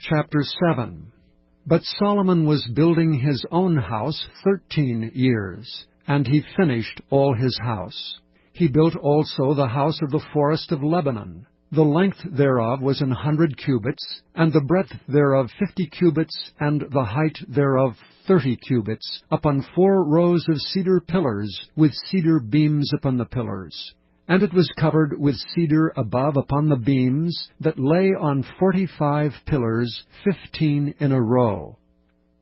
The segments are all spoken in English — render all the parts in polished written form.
Chapter 7. But Solomon was building his own house 13 years, and he finished all his house. He built also the house of the forest of Lebanon. The length thereof was 100 cubits, and the breadth thereof 50 cubits, and the height thereof 30 cubits, upon 4 rows of cedar pillars, with cedar beams upon the pillars. And it was covered with cedar above upon the beams, that lay on 45 pillars, 15 in a row.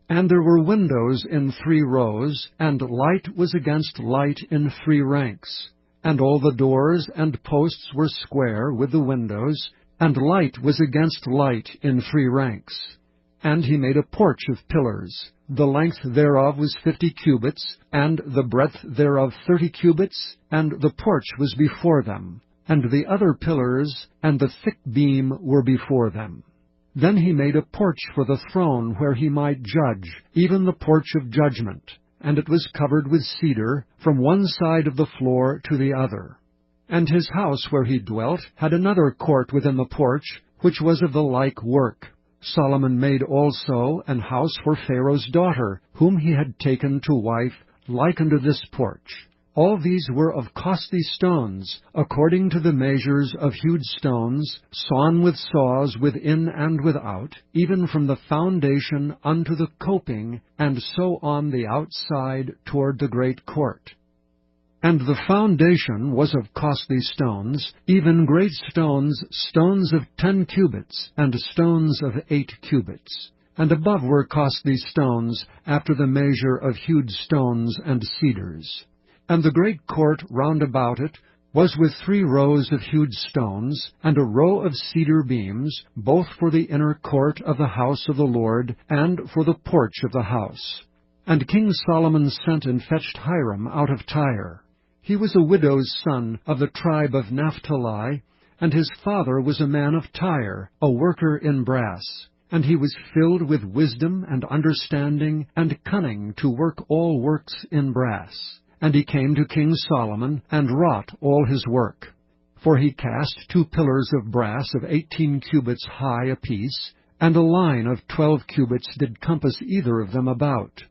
And there were windows in 3 rows, and light was against light in 3 ranks. And all the doors and posts were square with the windows, and light was against light in 3 ranks. And he made a porch of pillars. The length thereof was 50 cubits, and the breadth thereof 30 cubits, and the porch was before them. And the other pillars and the thick beam were before them. Then he made a porch for the throne where he might judge, even the porch of judgment. And it was covered with cedar from one side of the floor to the other. And his house where he dwelt had another court within the porch, which was of the like work. Solomon made also an house for Pharaoh's daughter, whom he had taken to wife, like unto this porch. All these were of costly stones, according to the measures of hewed stones, sawn with saws within and without, even from the foundation unto the coping, and so on the outside toward the great court. And the foundation was of costly stones, even great stones, stones of 10 cubits, and stones of 8 cubits. And above were costly stones, after the measure of hewed stones and cedars. And the great court round about it was with 3 rows of hewed stones, and a row of cedar beams, both for the inner court of the house of the Lord, and for the porch of the house. And King Solomon sent and fetched Hiram out of Tyre. He was a widow's son of the tribe of Naphtali, and his father was a man of Tyre, a worker in brass. And he was filled with wisdom and understanding and cunning to work all works in brass. And he came to King Solomon, and wrought all his work. For he cast 2 pillars of brass of 18 cubits high apiece, and a line of 12 cubits did compass either of them about.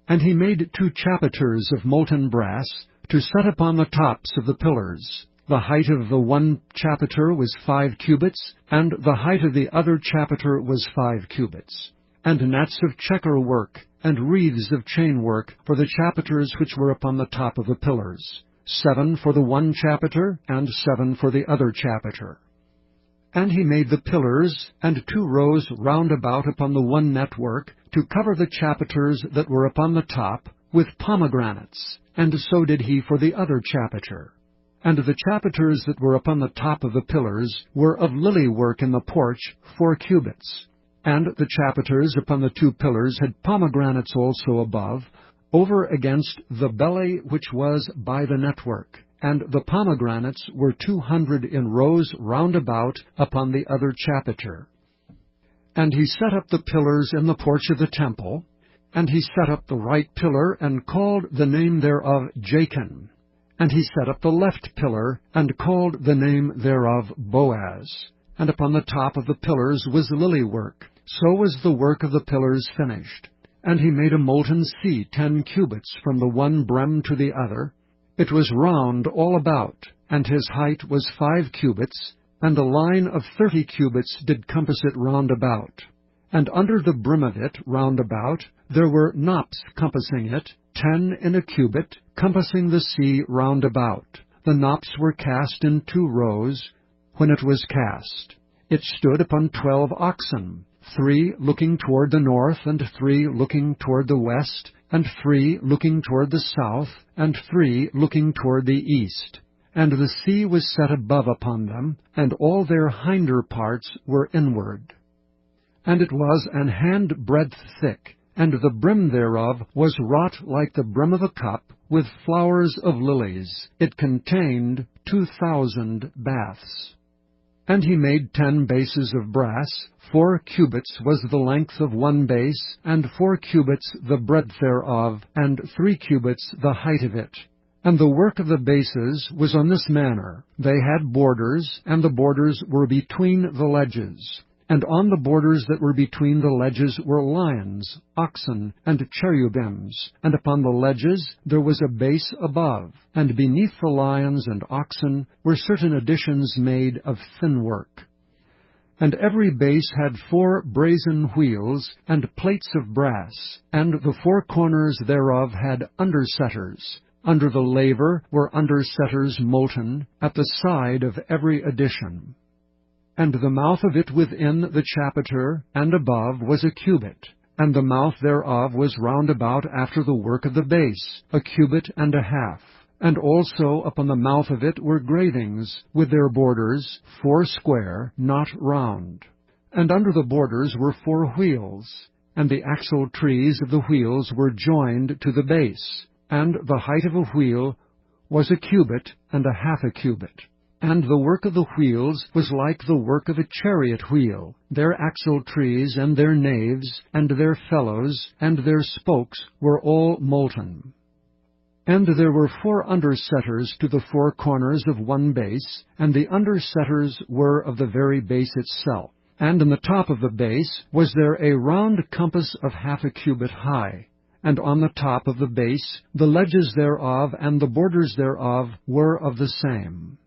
And he made 2 chapiters of molten brass, to set upon the tops of the pillars. The height of the one chapiter was 5 cubits, and the height of the other chapiter was 5 cubits. And nets of checker work, and wreaths of chain work, for the chapiters which were upon the top of the pillars. 7 for the one chapiter, and 7 for the other chapiter. And he made the pillars, and 2 rows round about upon the one network, to cover the chapiters that were upon the top, with pomegranates, and so did he for the other chapiter. And the chapiters that were upon the top of the pillars were of lily work in the porch, 4 cubits. And the chapiters upon the 2 pillars had pomegranates also above, over against the belly which was by the network. And the pomegranates were 200 in rows round about upon the other chapiter. And he set up the pillars in the porch of the temple, and he set up the right pillar, and called the name thereof Jachin. And he set up the left pillar, and called the name thereof Boaz. And upon the top of the pillars was lily work. So was the work of the pillars finished. And he made a molten sea 10 cubits from the one brim to the other. It was round all about, and his height was 5 cubits, and a line of 30 cubits did compass it round about. And under the brim of it round about there were knops compassing it, 10 in a cubit, compassing the sea round about. The knops were cast in 2 rows. When it was cast, it stood upon 12 oxen, 3 looking toward the north, and 3 looking toward the west, and 3 looking toward the south, and 3 looking toward the east. And the sea was set above upon them, and all their hinder parts were inward. And it was an handbreadth thick, and the brim thereof was wrought like the brim of a cup, with flowers of lilies. It contained 2,000 baths. And he made 10 bases of brass. 4 cubits was the length of one base, and 4 cubits the breadth thereof, and 3 cubits the height of it. And the work of the bases was on this manner. They had borders, and the borders were between the ledges. And on the borders that were between the ledges were lions, oxen, and cherubims, and upon the ledges there was a base above, and beneath the lions and oxen were certain additions made of thin work. And every base had 4 brazen wheels, and plates of brass, and the 4 corners thereof had undersetters. Under the laver were undersetters molten, at the side of every addition. And the mouth of it within the chapiter and above was a cubit, and the mouth thereof was round about after the work of the base, a cubit and a half. And also upon the mouth of it were gravings, with their borders, 4 square, not round. And under the borders were 4 wheels, and the axle trees of the wheels were joined to the base, and the height of a wheel was a cubit and a half a cubit. And the work of the wheels was like the work of a chariot wheel. Their axle trees and their naves and their felloes and their spokes were all molten. And there were 4 undersetters to the 4 corners of one base, and the undersetters were of the very base itself. And in the top of the base was there a round compass of half a cubit high. And on the top of the base the ledges thereof and the borders thereof were of the same.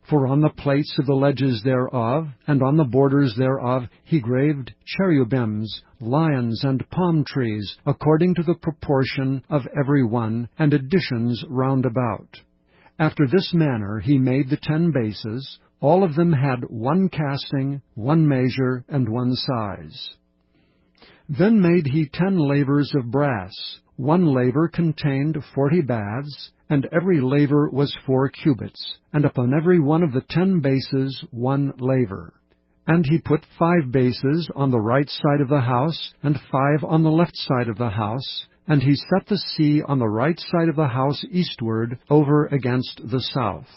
For on the plates of the ledges thereof, and on the borders thereof, he graved cherubims, lions, and palm trees, according to the proportion of every one, and additions round about. After this manner he made the 10 bases. All of them had 1 casting, 1 measure, and 1 size. Then made he 10 lavers of brass. 1 laver contained 40 baths, and every laver was 4 cubits, and upon every one of the 10 bases 1 laver. And he put 5 bases on the right side of the house, and 5 on the left side of the house, and he set the sea on the right side of the house eastward, over against the south.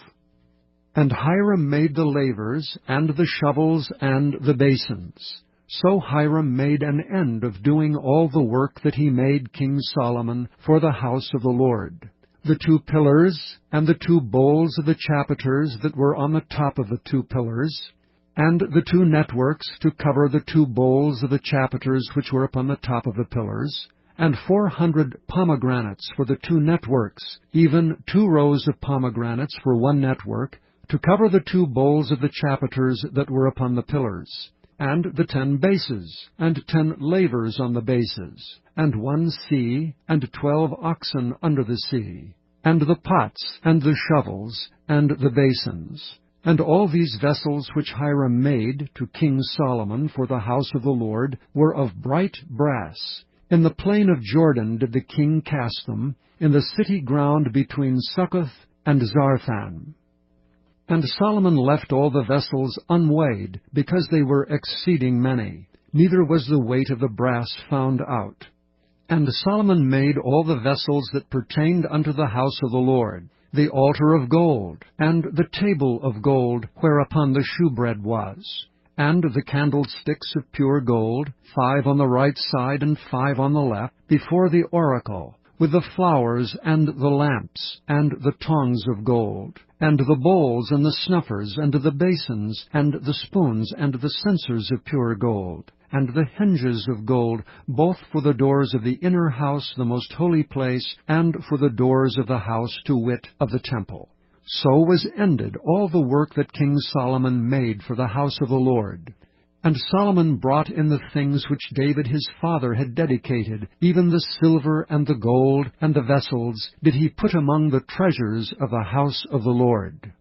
And Hiram made the lavers, and the shovels, and the basins. So Hiram made an end of doing all the work that he made King Solomon for the house of the Lord. The 2 pillars, and the 2 bowls of the chapiters that were on the top of the 2 pillars, and the 2 networks to cover the 2 bowls of the chapiters which were upon the top of the pillars, and 400 pomegranates for the 2 networks, even 2 rows of pomegranates for 1 network, to cover the 2 bowls of the chapiters that were upon the pillars, and the 10 bases, and 10 lavers on the bases, and 1 sea, and 12 oxen under the sea, and the pots, and the shovels, and the basins. And all these vessels which Hiram made to King Solomon for the house of the Lord were of bright brass. In the plain of Jordan did the king cast them, in the city ground between Succoth and Zarthan. And Solomon left all the vessels unweighed, because they were exceeding many. Neither was the weight of the brass found out. And Solomon made all the vessels that pertained unto the house of the Lord, the altar of gold, and the table of gold whereupon the shewbread was, and the candlesticks of pure gold, 5 on the right side and 5 on the left, before the oracle, with the flowers and the lamps, and the tongs of gold, and the bowls and the snuffers, and the basins, and the spoons, and the censers of pure gold, and the hinges of gold, both for the doors of the inner house, the most holy place, and for the doors of the house, to wit, of the temple. So was ended all the work that King Solomon made for the house of the Lord. And Solomon brought in the things which David his father had dedicated, even the silver and the gold and the vessels, did he put among the treasures of the house of the Lord.